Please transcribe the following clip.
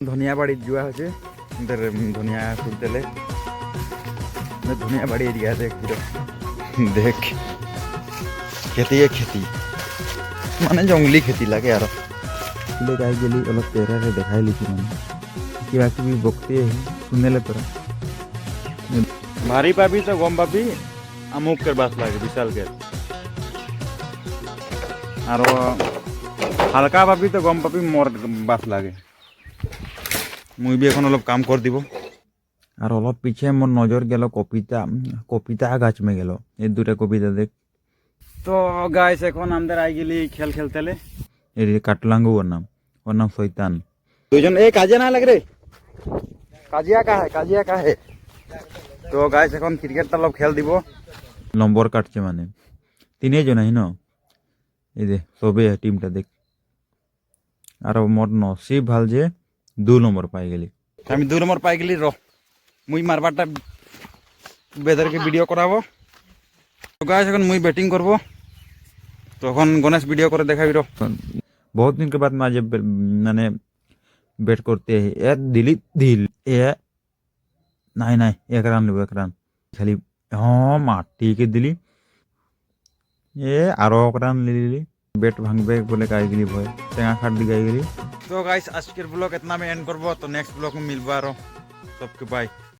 ধনিয়া বাড়ি যা হচ্ছে ধনিয়া তুলতেলে ধনিয়া বাড়ি এরিয়া দেখ দেখ খেতি মানে জংলি খেতি লাগে আর গাই গেলি অলপ চেহারারে দেখাই লিখি মানে কিবা কিবি বকতে শুনেলে তোরা ভারী পাবি তো গম পাবি আমুকের বাস লাগে বিশালকে আর হালকা পাবি তো গম পাবি মোর বাস লাগে মুই বি এখন অলপ কাম করে দিব আর অলপ পিছে মোর নজর গেল কপিতা গাছ মে গেল এই দুটা কপিতা দেখ তো গাইস এখন আমাদের আই গেলি খেল খেলতেলে এই কাটলাঙ্গু ওর নাম শৈতান দুইজন এই কাজে না লাগে রে কাজিয়া কা হে তো গাইস এখন ক্রিকেটটা অলপ খেল দিব নম্বর কাটছে মানে তিনজন আই ন এই যে সবে টিমটা দেখ আর মোর নসিব ভাল যে 2 নম্বর পাই গেলি আমি 2 নম্বর পাই গেলি মুই মারবারটা বেদারকে ভিডিও করাবো তো গাইস এখন মুই ব্যাটিং করব তখন গণেশ ভিডিও করে দেখাবি बहुत दिन के बाद मैं आज मैंने बैट करते हैं ए दिल ए नहीं एक रन खाली हाँ माटी के दिली ए आरो रान लिली बैट भांगबे बोले गाई गली भय टेंगा खाट दी गाई गली तो गाइस आज के ब्लॉग इतना में एंड करबो तो नेक्स्ट ब्लॉग में मिलबा सबके बाय।